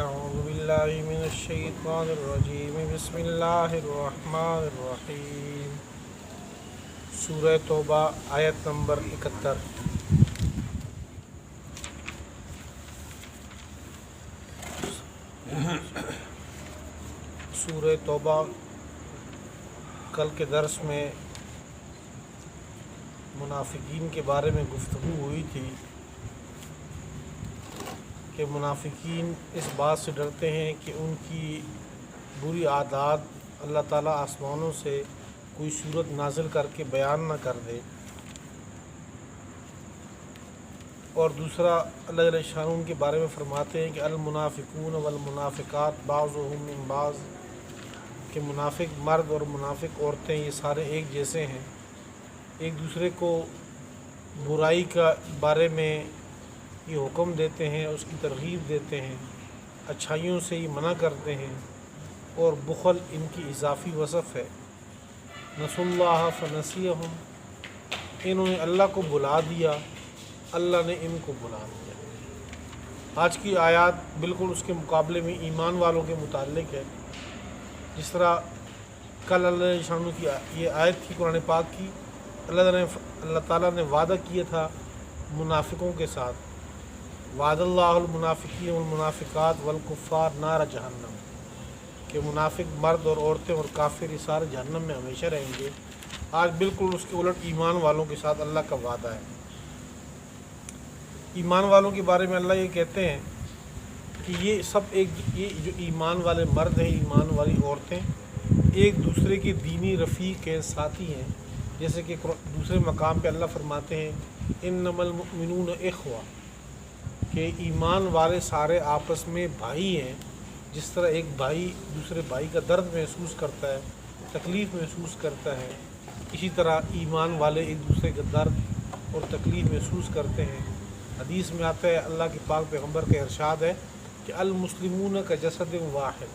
اعوذ باللہ من الشیطان الرجیم بسم اللہ الرحمن الرحیم۔ سورہ توبہ آیت نمبر 71۔ سورہ توبہ کل کے درس میں منافقین کے بارے میں گفتگو ہوئی تھی کہ منافقین اس بات سے ڈرتے ہیں کہ ان کی بری عادات اللہ تعالیٰ آسمانوں سے کوئی صورت نازل کر کے بیان نہ کر دے، اور دوسرا اللہ جل شانہ ان کے بارے میں فرماتے ہیں کہ المنافقون والمنافقات بعضهم من بعض، کہ منافق مرد اور منافق عورتیں یہ سارے ایک جیسے ہیں، ایک دوسرے کو برائی کا بارے میں یہ حکم دیتے ہیں، اس کی ترغیب دیتے ہیں، اچھائیوں سے یہ منع کرتے ہیں، اور بخل ان کی اضافی وصف ہے۔ نسوا اللہ فنسیہم، انہوں نے اللہ کو بلا دیا، اللہ نے ان کو بلا دیا۔ آج کی آیات بالکل اس کے مقابلے میں ایمان والوں کے متعلق ہے۔ جس طرح کل اللہ شانہ کی یہ آیت تھی قرآن پاک کی، اللہ تعالیٰ نے وعدہ کیا تھا منافقوں کے ساتھ، وعد اللہ المنافقین والمنافقات والکفار نار جہنم، کہ منافق مرد اور عورتیں اور کافر یہ سارے جہنم میں ہمیشہ رہیں گے۔ آج بالکل اس کے الٹ ایمان والوں کے ساتھ اللہ کا وعدہ ہے۔ ایمان والوں کے بارے میں اللہ یہ کہتے ہیں کہ یہ سب یہ جو ایمان والے مرد ہیں، ایمان والی عورتیں ایک دوسرے کے دینی رفیق ہیں، ساتھی ہیں، جیسے کہ دوسرے مقام پہ اللہ فرماتے ہیں انما المؤمنون اخوہ، کہ ایمان والے سارے آپس میں بھائی ہیں۔ جس طرح ایک بھائی دوسرے بھائی کا درد محسوس کرتا ہے، تکلیف محسوس کرتا ہے، اسی طرح ایمان والے ایک دوسرے کا درد اور تکلیف محسوس کرتے ہیں۔ حدیث میں آتا ہے، اللہ کے پاک پیغمبر کا ارشاد ہے کہ المسلمون کا جسد واحد،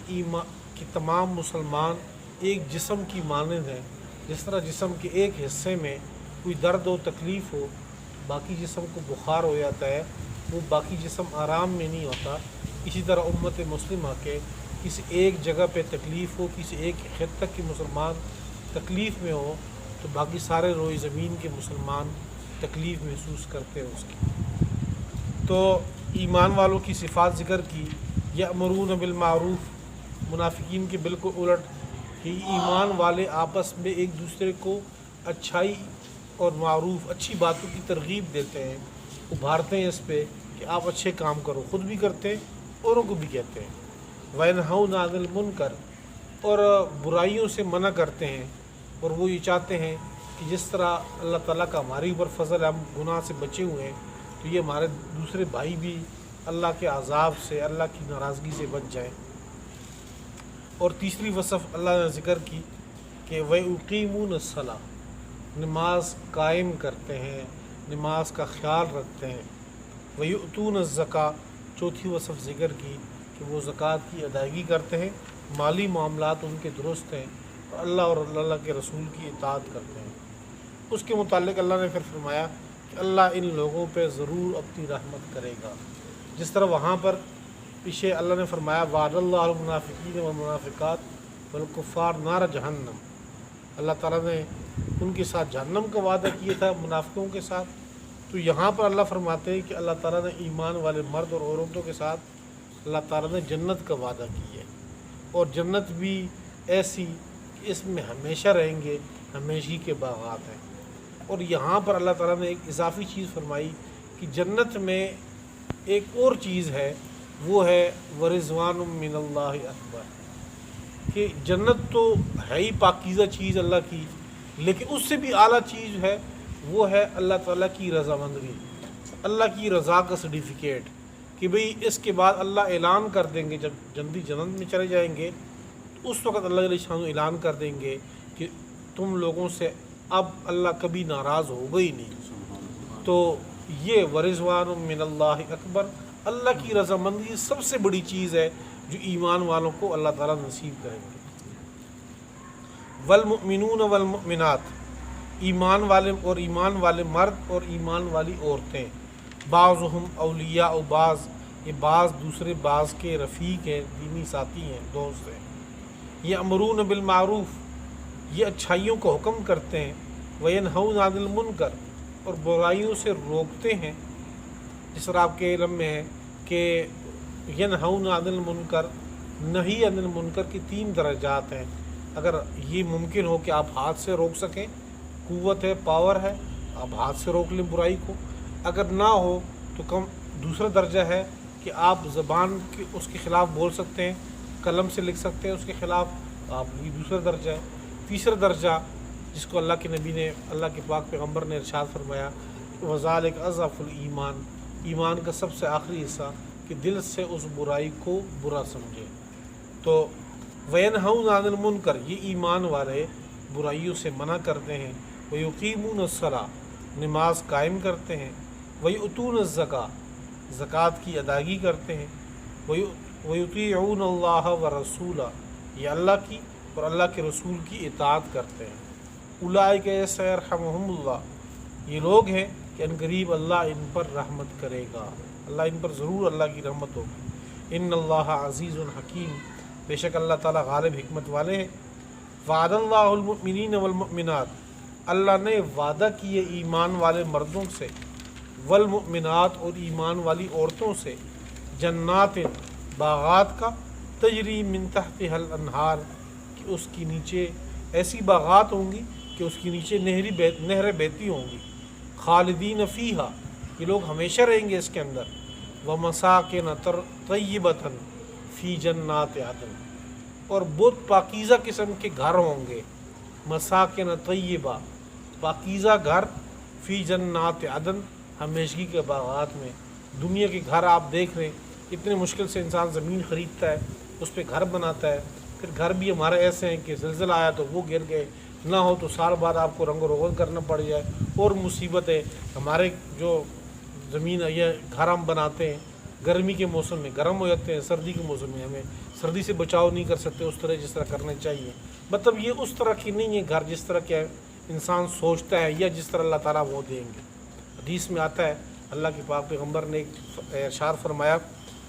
کہ تمام مسلمان ایک جسم کی مانند ہیں۔ جس طرح جسم کے ایک حصے میں کوئی درد و تکلیف ہو، باقی جسم کو بخار ہو جاتا ہے، وہ باقی جسم آرام میں نہیں ہوتا، اسی طرح امت مسلمہ کے کسی ایک جگہ پہ تکلیف ہو، کسی ایک خطہ کے مسلمان تکلیف میں ہو، تو باقی سارے روئے زمین کے مسلمان تکلیف محسوس کرتے ہیں اس کی۔ تو ایمان والوں کی صفات ذکر کی، یأمرون بالمعروف، منافقین کے بالکل الٹ، کہ ایمان والے آپس میں ایک دوسرے کو اچھائی اور معروف اچھی باتوں کی ترغیب دیتے ہیں، ابھارتے ہیں اس پہ کہ آپ اچھے کام کرو، خود بھی کرتے ہیں اوروں کو بھی کہتے ہیں۔ وَيَنْهَوْنَ عَنِ الْمُنْكَرِ، اور برائیوں سے منع کرتے ہیں، اور وہ یہ چاہتے ہیں کہ جس طرح اللہ تعالیٰ کا ہمارے اوپر فضل ہے، ہم گناہ سے بچے ہوئے ہیں، تو یہ ہمارے دوسرے بھائی بھی اللہ کے عذاب سے، اللہ کی ناراضگی سے بچ جائیں۔ اور تیسری وصف اللہ نے ذکر کی کہ وَيُقِيمُونَ الصَّلَاةَ، نماز قائم کرتے ہیں، نماز کا خیال رکھتے ہیں۔ وَيُؤْتُونَ الزَّكَاةَ، چوتھی وصف ذکر کی کہ وہ زکوٰۃ کی ادائیگی کرتے ہیں، مالی معاملات ان کے درست ہیں، اور اللہ اور اللہ کے رسول کی اطاعت کرتے ہیں۔ اس کے متعلق اللہ نے پھر فرمایا کہ اللہ ان لوگوں پہ ضرور اپنی رحمت کرے گا۔ جس طرح وہاں پر پیچھے اللہ نے فرمایا وعد اللہ المنافقین والمنافقات والکفار نار جہنم، اللہ تعالیٰ نے ان کے ساتھ جہنم کا وعدہ کیا تھا منافقوں کے ساتھ، تو یہاں پر اللہ فرماتے ہیں کہ اللہ تعالیٰ نے ایمان والے مرد اور عورتوں کے ساتھ اللہ تعالیٰ نے جنت کا وعدہ کیا ہے، اور جنت بھی ایسی کہ اس میں ہمیشہ رہیں گے، ہمیشہ کے باغات ہیں۔ اور یہاں پر اللہ تعالیٰ نے ایک اضافی چیز فرمائی کہ جنت میں ایک اور چیز ہے، وہ ہے ورضوان من اللہ اکبر، کہ جنت تو ہے ہی پاکیزہ چیز اللہ کی، لیکن اس سے بھی اعلیٰ چیز ہے، وہ ہے اللہ تعالیٰ کی رضامندی، اللہ کی رضا کا سرٹیفکیٹ، کہ بھئی اس کے بعد اللہ اعلان کر دیں گے، جب جنت میں چلے جائیں گے تو اس وقت اللہ جل شانہ اعلان کر دیں گے کہ تم لوگوں سے اب اللہ کبھی ناراض ہوگا ہی نہیں۔ تو یہ ورضوان من اللہ اکبر، اللہ کی رضامندی سب سے بڑی چیز ہے جو ایمان والوں کو اللہ تعالیٰ نصیب کریں گے۔ والمؤمنون والمؤمنات، ایمان والے مرد اور ایمان والی عورتیں، بعضهم اولیاء و بعض، یہ بعض دوسرے بعض کے رفیق ہیں، دینی ساتھی ہیں، دوست ہیں۔ یہ امرون بالمعروف، یہ اچھائیوں کو حکم کرتے ہیں، وینہون عن المنکر، اور برائیوں سے روکتے ہیں۔ جس طرح آپ کے علم میں ہے کہ ینہون عن المنکر، نہی عن المنکر کی 3 درجات ہیں۔ اگر یہ ممکن ہو کہ آپ ہاتھ سے روک سکیں، قوت ہے، پاور ہے، آپ ہاتھ سے روک لیں برائی کو۔ اگر نہ ہو تو دوسرا درجہ ہے کہ آپ زبان کے اس کے خلاف بول سکتے ہیں، قلم سے لکھ سکتے ہیں اس کے خلاف، آپ یہ دوسرا درجہ ہے۔ تیسرا درجہ جس کو اللہ کے نبی نے، اللہ کے پاک پیغمبر نے ارشاد فرمایا، وذالک اضعف الایمان، ایمان کا سب سے آخری حصہ کہ دل سے اس برائی کو برا سمجھے۔ تو وینہون عن المنکر، یہ ایمان والے برائیوں سے منع کرتے ہیں، ویقیمون الصلاۃ، نماز قائم کرتے ہیں، ویؤتون الزکاۃ، زکوٰۃ کی ادائیگی کرتے ہیں، ویطیعون اللہ ورسولہ، یہ اللہ کی اور اللہ کے رسول کی اطاعت کرتے ہیں۔ اولئک سیرحمہم اللہ، یہ لوگ ہیں کہ ان قریب اللہ ان پر رحمت کرے گا، اللہ ان پر ضرور اللہ کی رحمت ہوگی۔ ان اللہ عزیز حکیم، بے شک اللہ تعالیٰ غالب حکمت والے ہیں۔ وعد اللہ المؤمنین والمؤمنات، اللہ نے وعدہ کیے ایمان والے مردوں سے، والمؤمنات، اور ایمان والی عورتوں سے، جنات، باغات کا، تجری من تحتها الانہار، کہ اس کی نیچے ایسی باغات ہوں گی کہ اس کی نیچے نہریں بہتی ہوں گی، خالدین فیہا، یہ لوگ ہمیشہ رہیں گے اس کے اندر، ومساکن طیبۃ فی جنات عدن، اور بہت پاکیزہ قسم کے گھر ہوں گے، مساکن طیبہ، پاکیزہ گھر، فی جنات عدن، ہمیشگی کے باغات میں۔ دنیا کے گھر آپ دیکھ رہے ہیں، اتنے مشکل سے انسان زمین خریدتا ہے، اس پہ گھر بناتا ہے، پھر گھر بھی ہمارے ایسے ہیں کہ زلزلہ آیا تو وہ گر گئے، نہ ہو تو سال بعد آپ کو رنگ و روغن کرنا پڑ جائے، اور مصیبت ہے۔ ہمارے جو زمین یہ گھر ہم بناتے ہیں، گرمی کے موسم میں گرم ہو جاتے ہیں، سردی کے موسم میں ہمیں سردی سے بچاؤ نہیں کر سکتے اس طرح جس طرح کرنا چاہیے۔ مطلب یہ اس طرح کی نہیں ہے گھر جس طرح کہ انسان سوچتا ہے یا جس طرح اللہ تعالیٰ وہ دیں گے۔ حدیث میں آتا ہے، اللہ کے پاک پیغمبر نے ایک ارشاد فرمایا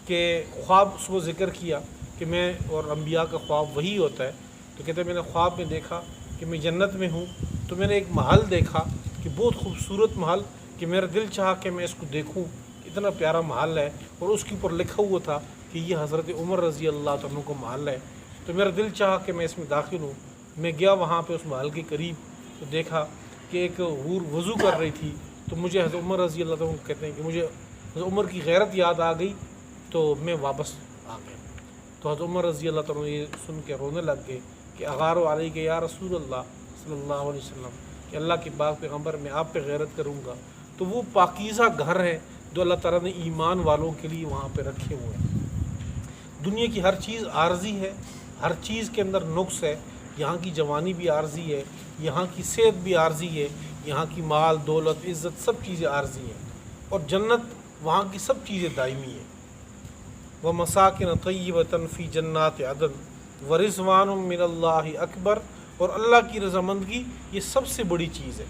کہ خواب اس کو ذکر کیا کہ میں، اور انبیاء کا خواب وہی ہوتا ہے، تو کہتے ہیں میں نے خواب میں دیکھا کہ میں جنت میں ہوں، تو میں نے ایک محل دیکھا کہ بہت خوبصورت محل، کہ میرا دل چاہا کہ میں اس کو دیکھوں، اتنا پیارا محل ہے، اور اس کے اوپر لکھا ہوا تھا کہ یہ حضرت عمر رضی اللہ عنہ کو محل ہے۔ تو میرا دل چاہا کہ میں اس میں داخل ہوں۔ میں گیا وہاں پہ اس محل کے قریب، تو دیکھا کہ ایک حور وضو کر رہی تھی، تو مجھے حضرت عمر رضی اللہ عنہ کہتے ہیں کہ مجھے حضرت عمر کی غیرت یاد آ گئی، تو میں واپس آ گیا۔ تو حضرت عمر رضی اللہ عنہ یہ سن کے رونے لگ گئے کہ اغار علیہ یا رسول اللہ صلی اللہ علیہ وسلم، کہ اللہ کے پاک پیغمبر میں آپ پہ غیرت کروں گا۔ تو وہ پاکیزہ گھر ہیں جو اللہ تعالیٰ نے ایمان والوں کے لیے وہاں پہ رکھے ہوئے ہیں۔ دنیا کی ہر چیز عارضی ہے، ہر چیز کے اندر نقص ہے، یہاں کی جوانی بھی عارضی ہے، یہاں کی صحت بھی عارضی ہے، یہاں کی مال دولت عزت سب چیزیں عارضی ہیں، اور جنت وہاں کی سب چیزیں دائمی ہیں۔ وَمَسَاكِنَ طَيِّبَةً فِي جَنَّاتِ عَدْنٍ وَرِضْوَانٌ مِّنَ اللَّهِ اکبر، اور اللہ کی رضامندگی یہ سب سے بڑی چیز ہے۔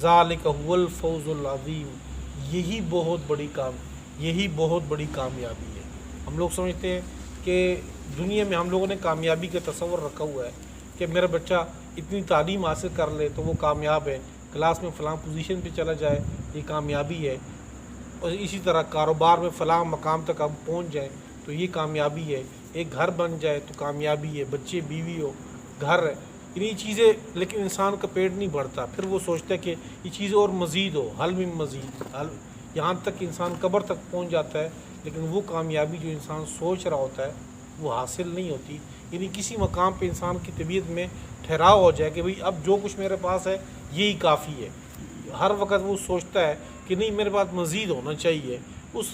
ذَلِكَ هُوَ الْفَوْزُ الْعَظِيمُ، یہی بہت بڑی کامیابی ہے۔ ہم لوگ سمجھتے ہیں کہ دنیا میں ہم لوگوں نے کامیابی کا تصور رکھا ہوا ہے کہ میرا بچہ اتنی تعلیم حاصل کر لے تو وہ کامیاب ہے، کلاس میں فلاں پوزیشن پہ چلا جائے یہ کامیابی ہے، اور اسی طرح کاروبار میں فلاں مقام تک ہم پہنچ جائیں تو یہ کامیابی ہے، ایک گھر بن جائے تو کامیابی ہے، بچے بیوی ہو، گھر ہے، یہ چیزیں۔ لیکن انسان کا پیٹ نہیں بھرتا، پھر وہ سوچتا ہے کہ یہ چیزیں اور مزید ہو، حل میں مزید حل، یہاں تک انسان قبر تک پہنچ جاتا ہے، لیکن وہ کامیابی جو انسان سوچ رہا ہوتا ہے وہ حاصل نہیں ہوتی۔ یعنی کسی مقام پہ انسان کی طبیعت میں ٹھہراؤ ہو جائے کہ بھئی اب جو کچھ میرے پاس ہے یہی کافی ہے، ہر وقت وہ سوچتا ہے کہ نہیں میرے پاس مزید ہونا چاہیے۔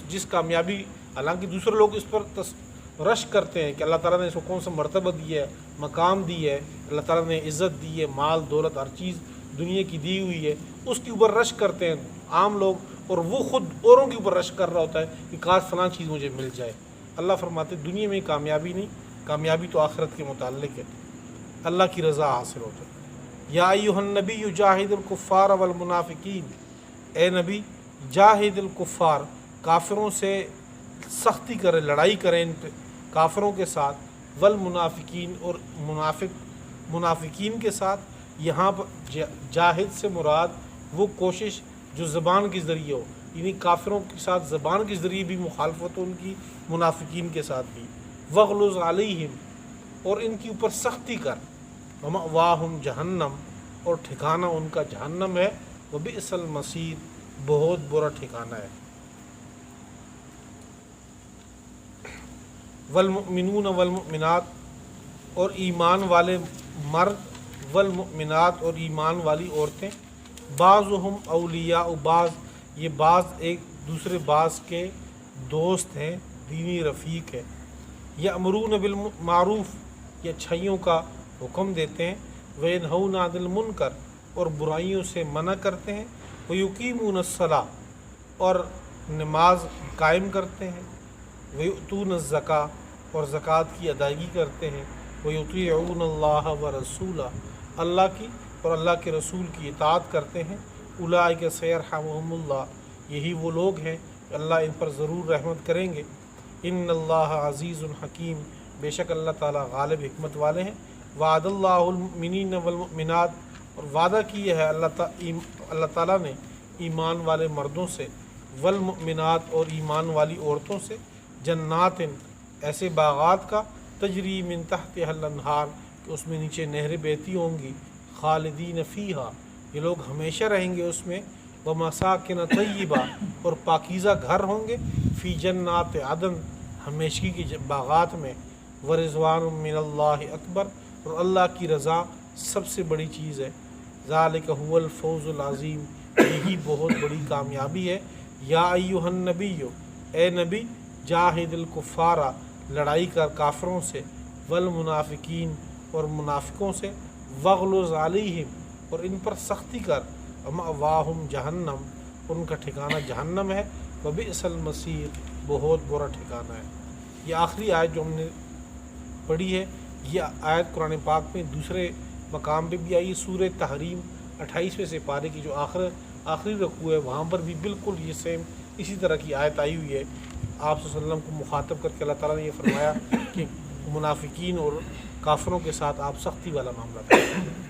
جس کامیابی، حالانکہ دوسرے لوگ اس پر رش کرتے ہیں کہ اللہ تعالیٰ نے اس کو کون سا مرتبہ دیا ہے، مقام دی ہے، اللہ تعالیٰ نے عزت دی ہے، مال دولت ہر چیز دنیا کی دی ہوئی ہے، اس کے اوپر رش کرتے ہیں عام لوگ، اور وہ خود اوروں کے اوپر رش کر رہا ہوتا ہے کہ کاش فلاں چیز مجھے مل جائے۔ اللہ فرماتے دنیا میں کامیابی نہیں، کامیابی تو آخرت کے متعلق ہے، اللہ کی رضا حاصل ہوتا ہے۔ یا ایھا النبی جاہد الکفار والمنافقین، اے نبی جاہد الکفار، کافروں سے سختی کریں، لڑائی کریں ان پہ کافروں کے ساتھ، والمنافقین اور منافقین کے ساتھ۔ یہاں پر جاہد سے مراد وہ کوشش جو زبان کے ذریعے ہو، یعنی کافروں کے ساتھ زبان کے ذریعے بھی مخالفت ہو ان کی، منافقین کے ساتھ بھی۔ وغلظ علیہم، اور ان کے اوپر سختی کر، ومأواہم جہنم، اور ٹھکانہ ان کا جہنم ہے، وبئس المصیر، بہت برا ٹھکانہ ہے۔ والمؤمنون والمؤمنات، اور ایمان والے مرد، والمؤمنات، اور ایمان والی عورتیں، بعضهم اولیاء بعض، یہ بعض ایک دوسرے بعض کے دوست ہیں، دینی رفیق ہے۔ یأمرون بالمعروف، یہ اچھائیوں کا حکم دیتے ہیں، وینہون عن المنکر، اور برائیوں سے منع کرتے ہیں، ویقیمون الصلاۃ، اور نماز قائم کرتے ہیں، ویؤتون الزکاۃ، اور زکوٰۃ کی ادائیگی کرتے ہیں، ویطیعون اللہ ورسولہ، اللہ کی اور اللہ کے رسول کی اطاعت کرتے ہیں، اولئک سیرحمہم اللہ، یہی وہ لوگ ہیں کہ اللہ ان پر ضرور رحمت کریں گے۔ ان اللہ عزیز حکیم، بے شک اللہ تعالیٰ غالب حکمت والے ہیں۔ وعد اللہ المؤمنین والمؤمنات، اور وعدہ کیا ہے اللہ تعالیٰ نے ایمان والے مردوں سے، والمؤمنات، اور ایمان والی عورتوں سے، جنات، ایسے باغات کا، تجری من تحتها الانہار، کہ اس میں نیچے نہریں بہتی ہوں گی، خالدین فیہا، یہ لوگ ہمیشہ رہیں گے اس میں، ومساکن طیبہ، اور پاکیزہ گھر ہوں گے، فی جنات عدن، ہمیشگی کی باغات میں، ورضوان من اللہ اکبر، اور اللہ کی رضا سب سے بڑی چیز ہے، ذالک هو الفوز العظیم، یہی بہت بڑی کامیابی ہے۔ یا ایہا النبی، اے نبی، جاہد الکفار، لڑائی کر کافروں سے، والمنافقین، اور منافقوں سے، وغلظ علیہم، اور ان پر سختی کر، ومأواہم جہنم، اور ان کا ٹھکانہ جہنم ہے، وبئس المصیر، بہت برا ٹھکانہ ہے۔ یہ آخری آیت جو ہم نے پڑھی ہے، یہ آیت قرآن پاک میں دوسرے مقام پہ بھی آئی، سورہ تحریم 28ویں سے پارے کی جو آخری رکوع ہے، وہاں پر بھی بالکل یہ سیم اسی طرح کی آیت آئی ہوئی ہے۔ آپ صلی اللہ علیہ وسلم کو مخاطب کر کے اللہ تعالیٰ نے یہ فرمایا کہ منافقین اور کافروں کے ساتھ آپ سختی والا معاملہ کریں۔